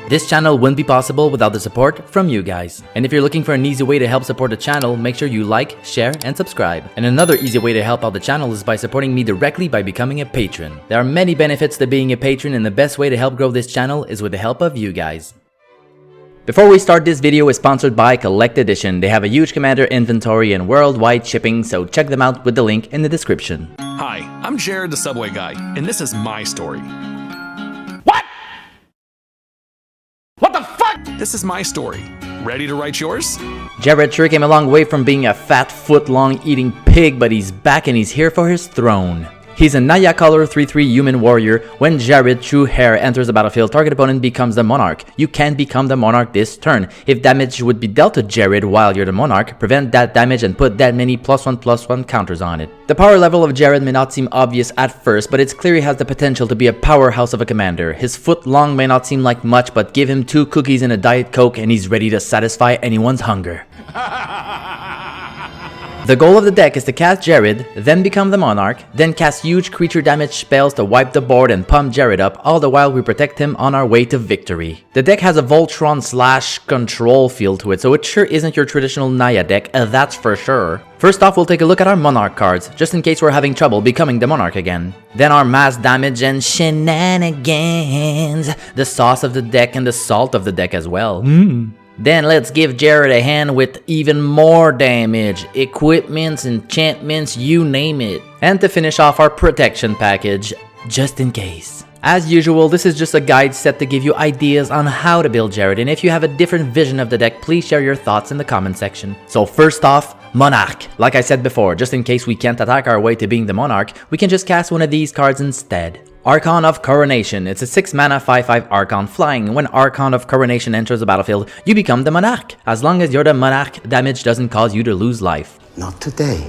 This channel wouldn't be possible without the support from you guys. And if you're looking for an easy way to help support the channel, make sure you like, share, and subscribe. And another easy way to help out the channel is by supporting me directly by becoming a patron. There are many benefits to being a patron, and the best way to help grow this channel is with the help of you guys. Before we start, this video is sponsored by Collect Edition. They have a huge commander inventory and worldwide shipping, so check them out with the link in the description. Hi, I'm Jared the Subway Guy, and this is my story. What the fuck? This is my story. Ready to write yours? Jared sure came a long way from being a fat, foot-long eating pig, but he's back and he's here for his throne. He's a Naya color 3/3 human warrior. When Jared true Heir enters the battlefield, target opponent becomes the Monarch. You can't become the Monarch this turn. If damage would be dealt to Jared while you're the Monarch, prevent that damage and put that many +1/+1 counters on it. The power level of Jared may not seem obvious at first, but it's clear he has the potential to be a powerhouse of a commander. His foot long may not seem like much, but give him 2 cookies and a Diet Coke and he's ready to satisfy anyone's hunger. The goal of the deck is to cast Jared, then become the Monarch, then cast huge creature damage spells to wipe the board and pump Jared up, all the while we protect him on our way to victory. The deck has a Voltron/control feel to it, so it sure isn't your traditional Naya deck, that's for sure. First off, we'll take a look at our Monarch cards, just in case we're having trouble becoming the Monarch again. Then our mass damage and shenanigans, the sauce of the deck and the salt of the deck as well. Then let's give Jared a hand with even more damage, equipments, enchantments, you name it. And to finish off our protection package, just in case. As usual, this is just a guide set to give you ideas on how to build Jared, and if you have a different vision of the deck, please share your thoughts in the comment section. So first off, Monarch. Like I said before, just in case we can't attack our way to being the Monarch, we can just cast one of these cards instead. Archon of Coronation. It's a 6 mana 5/5 Archon flying. When Archon of Coronation enters the battlefield, you become the Monarch. As long as you're the Monarch, damage doesn't cause you to lose life. Not today.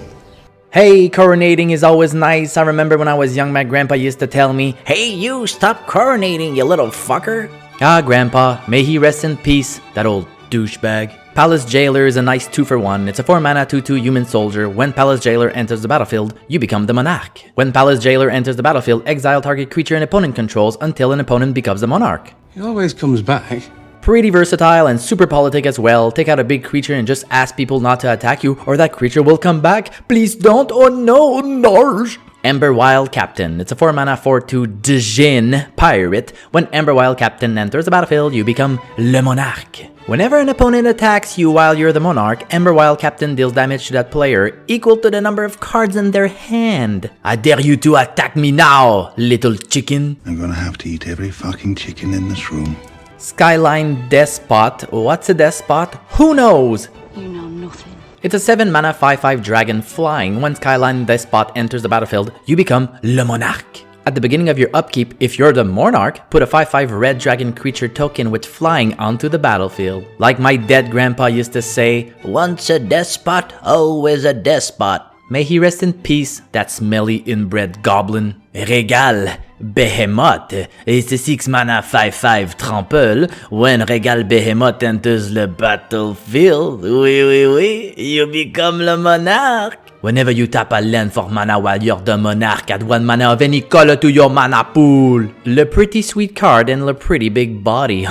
Hey, coronating is always nice. I remember when I was young, my grandpa used to tell me, "Hey you, stop coronating, you little fucker." Ah, grandpa, may he rest in peace, that old douchebag. Palace Jailer is a nice 2-for-1. It's a 4 mana 2/2 human soldier. When Palace Jailer enters the battlefield, you become the Monarch. When Palace Jailer enters the battlefield, exile target creature an opponent controls until an opponent becomes the Monarch. He always comes back. Pretty versatile and super politic as well. Take out a big creature and just ask people not to attack you or that creature will come back. Please don't, oh no, Narj. Emberwild Captain. It's a 4 mana 4/2 Djinn pirate. When Emberwild Captain enters the battlefield, you become Le Monarque. Whenever an opponent attacks you while you're the Monarch, Emberwild Captain deals damage to that player equal to the number of cards in their hand. I dare you to attack me now, little chicken. I'm gonna have to eat every fucking chicken in this room. Skyline Despot. What's a despot? Who knows? You know nothing. It's a 7 mana 5/5 dragon flying. When Skyline Despot enters the battlefield, you become Le Monarque. At the beginning of your upkeep, if you're the Monarch, put a 5/5 red dragon creature token with flying onto the battlefield. Like my dead grandpa used to say, "Once a despot, always a despot." May he rest in peace, that smelly inbred goblin. Regal Behemoth. It's a 6 mana 5/5 trample. When Regal Behemoth enters the battlefield, oui, you become le Monarch. Whenever you tap a land for mana while you're the Monarch, add 1 mana of any color to your mana pool. Le pretty sweet card and le pretty big body.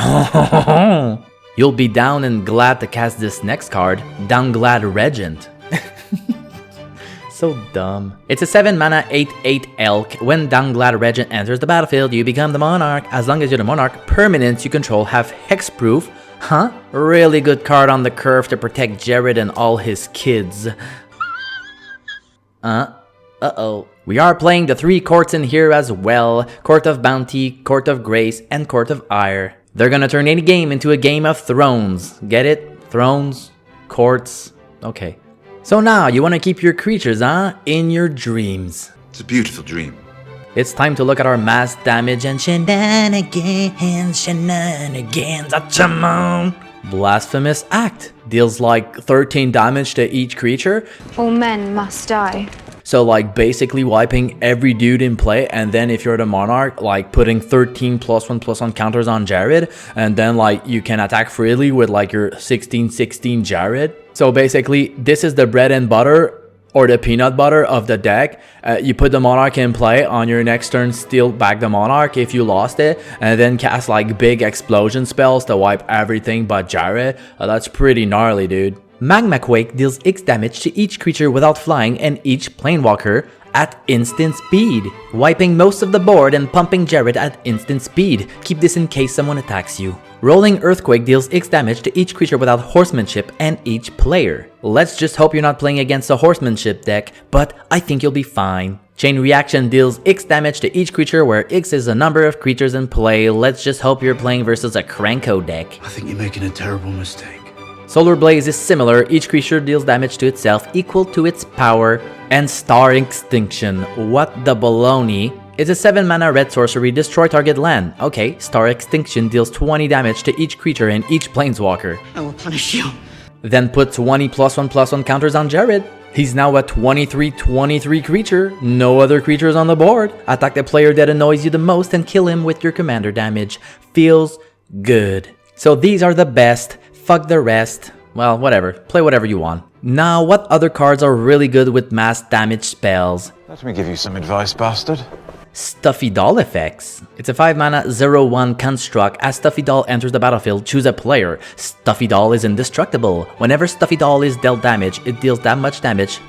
You'll be down and glad to cast this next card, Downglad Regent. So dumb. It's a 7 mana 8/8 elk. When Downglad Regent enters the battlefield, you become the Monarch. As long as you're the Monarch, permanents you control have hexproof. Huh? Really good card on the curve to protect Jared and all his kids. Uh-oh. We are playing the 3 courts in here as well. Court of Bounty, Court of Grace, and Court of Heir. They're gonna turn any game into a game of thrones. Get it? Thrones? Courts? Okay. So now, you wanna keep your creatures, huh? In your dreams. It's a beautiful dream. It's time to look at our mass damage and shenanigans, acham. Blasphemous Act. Deals like 13 damage to each creature. All men must die. So like basically wiping every dude in play, and then if you're the Monarch, like putting 13 +1/+1 counters on Jared, and then like you can attack freely with like your 16/16 Jared. So basically this is the bread and butter or the peanut butter of the deck. You put the Monarch in play, on your next turn steal back the Monarch if you lost it, and then cast like big explosion spells to wipe everything but Jared. That's pretty gnarly, dude. Magma Quake deals X damage to each creature without flying and each Planewalker at instant speed, wiping most of the board and pumping Jared at instant speed. Keep this in case someone attacks you. Rolling Earthquake deals X damage to each creature without horsemanship and each player. Let's just hope you're not playing against a horsemanship deck, but I think you'll be fine. Chain Reaction deals X damage to each creature where X is the number of creatures in play. Let's just hope you're playing versus a Cranko deck. I think you're making a terrible mistake. Solar Blaze is similar, each creature deals damage to itself equal to its power. And Star Extinction, what the baloney? It's a 7 mana red sorcery, destroy target land. Okay, Star Extinction deals 20 damage to each creature and each planeswalker. I will punish you. Then put 20 +1/+1 counters on Jared. He's now a 23/23 creature, no other creatures on the board. Attack the player that annoys you the most and kill him with your commander damage. Feels good. So these are the best, fuck the rest. Well, whatever, play whatever you want. Now, what other cards are really good with mass damage spells? Let me give you some advice, bastard. Stuffy Doll effects. It's a 5 mana 0/1 construct. As Stuffy Doll enters the battlefield, choose a player. Stuffy Doll is indestructible. Whenever Stuffy Doll is dealt damage, it deals that much damage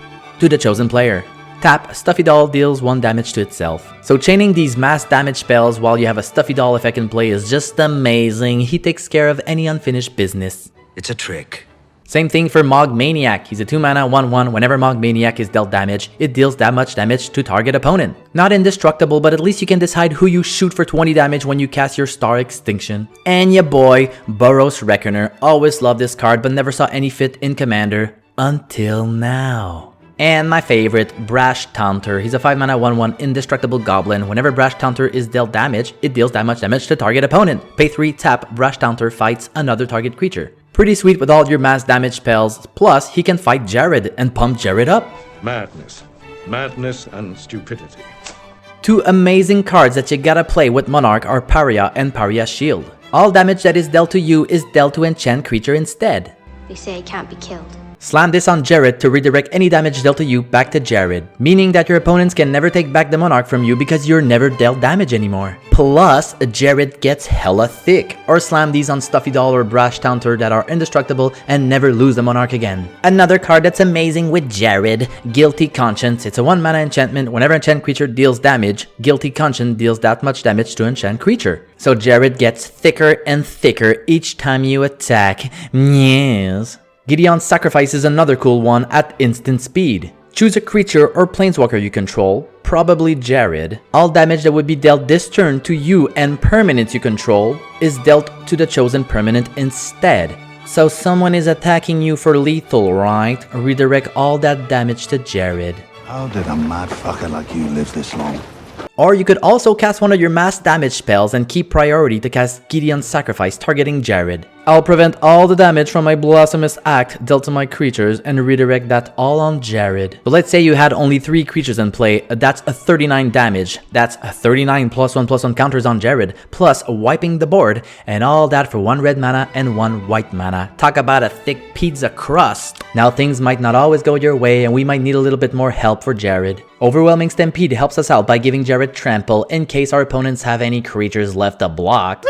to the chosen player. Tap, Stuffy Doll deals 1 damage to itself. So chaining these mass damage spells while you have a Stuffy Doll effect in play is just amazing. He takes care of any unfinished business. It's a trick. Same thing for Mog Maniac. He's a 2 mana 1/1. Whenever Mog Maniac is dealt damage, it deals that much damage to target opponent. Not indestructible, but at least you can decide who you shoot for 20 damage when you cast your Star Extinction. And ya boy, Boros Reckoner. Always loved this card, but never saw any fit in Commander. Until now. And my favorite, Brash Taunter. He's a 5 mana 1/1 indestructible goblin. Whenever Brash Taunter is dealt damage, it deals that much damage to target opponent. Pay 3, tap, Brash Taunter fights another target creature. Pretty sweet with all your mass damage spells, plus he can fight Jared and pump Jared up. Madness. Madness and stupidity. 2 amazing cards that you gotta play with Monarch are Paria and Paria Shield. All damage that is dealt to you is dealt to enchant creature instead. They say it can't be killed. Slam this on Jared to redirect any damage dealt to you back to Jared, meaning that your opponents can never take back the Monarch from you because you're never dealt damage anymore. Plus, Jared gets hella thick. Or slam these on Stuffy Doll or Brash Taunter that are indestructible and never lose the Monarch again. Another card that's amazing with Jared, Guilty Conscience. It's a 1 mana enchantment. Whenever enchant creature deals damage, Guilty Conscience deals that much damage to enchant creature. So Jared gets thicker and thicker each time you attack. Yes. Gideon's Sacrifice is another cool one at instant speed. Choose a creature or planeswalker you control, probably Jared. All damage that would be dealt this turn to you and permanents you control is dealt to the chosen permanent instead. So someone is attacking you for lethal, right? Redirect all that damage to Jared. How did a mad fucker like you live this long? Or you could also cast one of your mass damage spells and keep priority to cast Gideon's Sacrifice targeting Jared. I'll prevent all the damage from my Blasphemous Act dealt to my creatures and redirect that all on Jared. But let's say you had only 3 creatures in play, that's a 39 damage. That's a 39 +1/+1 counters on Jared, plus wiping the board, and all that for 1 red mana and 1 white mana. Talk about a thick pizza crust. Now things might not always go your way and we might need a little bit more help for Jared. Overwhelming Stampede helps us out by giving Jared trample in case our opponents have any creatures left to block.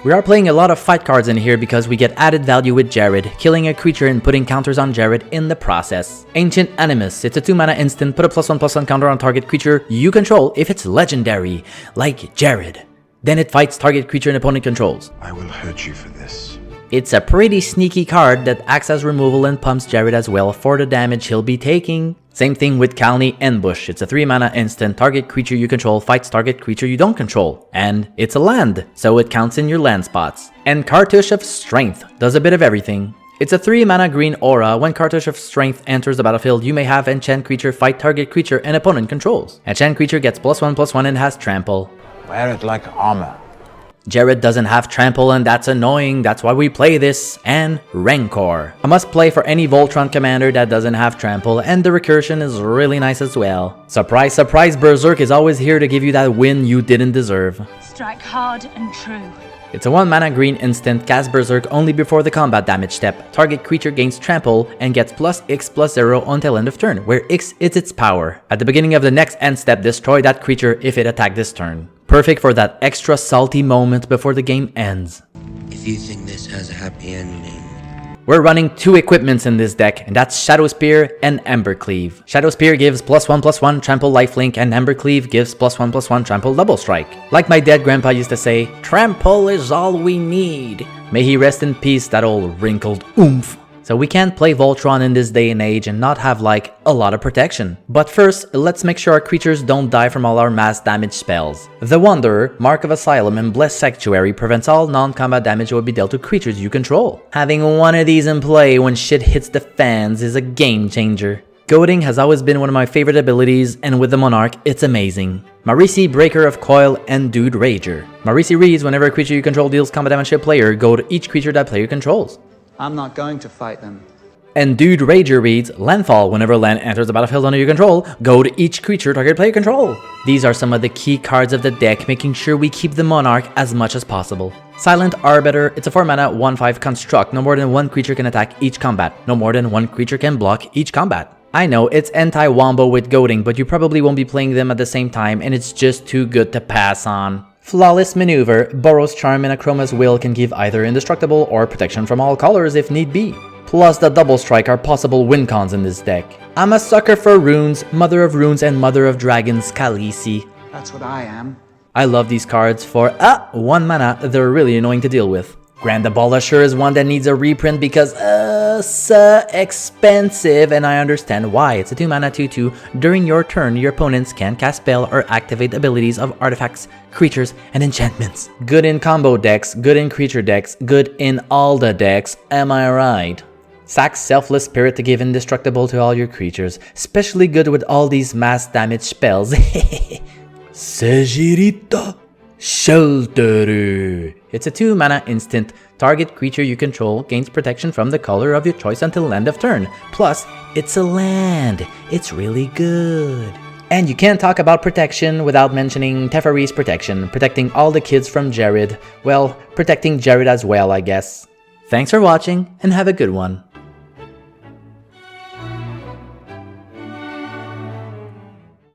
We are playing a lot of fight cards in here because we get added value with Jared, killing a creature and putting counters on Jared in the process. Ancient Animus, it's a 2 mana instant, put a +1/+1 counter on target creature you control if it's legendary, like Jared. Then it fights target creature and opponent controls. I will hurt you for this. It's a pretty sneaky card that acts as removal and pumps Jared as well for the damage he'll be taking. Same thing with Kalni Ambush. It's a 3 mana instant, target creature you control fights target creature you don't control. And it's a land, so it counts in your land spots. And Cartouche of Strength does a bit of everything. It's a 3 mana green aura. When Cartouche of Strength enters the battlefield, you may have enchant creature fight target creature and opponent controls. Enchant creature gets +1/+1 and has trample. Wear it like armor. Jared doesn't have trample and that's annoying, that's why we play this. And Rancor. A must play for any Voltron commander that doesn't have trample, and the recursion is really nice as well. Surprise, surprise, Berserk is always here to give you that win you didn't deserve. Strike hard and true. It's a 1 mana green instant, cast Berserk only before the combat damage step. Target creature gains trample and gets +X/+0 until end of turn, where X is its power. At the beginning of the next end step, destroy that creature if it attacked this turn. Perfect for that extra salty moment before the game ends. If you think this has a happy ending. We're running 2 equipments in this deck, and that's Shadow Spear and Embercleave. Shadow Spear gives +1/+1 trample lifelink, and Embercleave gives +1/+1 trample double strike. Like my dead grandpa used to say, trample is all we need. May he rest in peace, that old wrinkled oomph. So we can't play Voltron in this day and age and not have like a lot of protection. But first, let's make sure our creatures don't die from all our mass damage spells. The Wanderer, Mark of Asylum, and Blessed Sanctuary prevents all non-combat damage that would be dealt to creatures you control. Having one of these in play when shit hits the fans is a game changer. Goading has always been one of my favorite abilities, and with the Monarch, it's amazing. Marisi, Breaker of Coil, and Dude Rager. Marisi reads whenever a creature you control deals combat damage to a player, goad each creature that player controls. I'm not going to fight them. And Dude Rager reads, Landfall, whenever land enters the battlefield under your control, goad each creature target player control. These are some of the key cards of the deck, making sure we keep the Monarch as much as possible. Silent Arbiter, it's a 4 mana 1/5 construct, no more than 1 creature can attack each combat, no more than 1 creature can block each combat. I know, it's anti-wombo with goading, but you probably won't be playing them at the same time, and it's just too good to pass on. Flawless Maneuver, Boros Charm, and Akroma's Will can give either indestructible or protection from all colors if need be. Plus the double strike are possible win cons in this deck. I'm a sucker for runes, Mother of Runes and Mother of Dragons Khaleesi. That's what I am. I love these cards for 1 mana, they're really annoying to deal with. Grand Abolisher is one that needs a reprint because so expensive, and I understand why. It's a 2 mana 2/2. During your turn, your opponents can cast spell or activate abilities of artifacts, creatures, and enchantments. Good in combo decks, good in creature decks, good in all the decks, am I right? Sack Selfless Spirit to give indestructible to all your creatures, especially good with all these mass damage spells. Sejirita Shelter. It's a 2 mana instant. Target creature you control gains protection from the color of your choice until end of turn. Plus, it's a land. It's really good. And you can't talk about protection without mentioning Teferi's protection, protecting all the kids from Jared. Well, protecting Jared as well, I guess. Thanks for watching, and have a good one.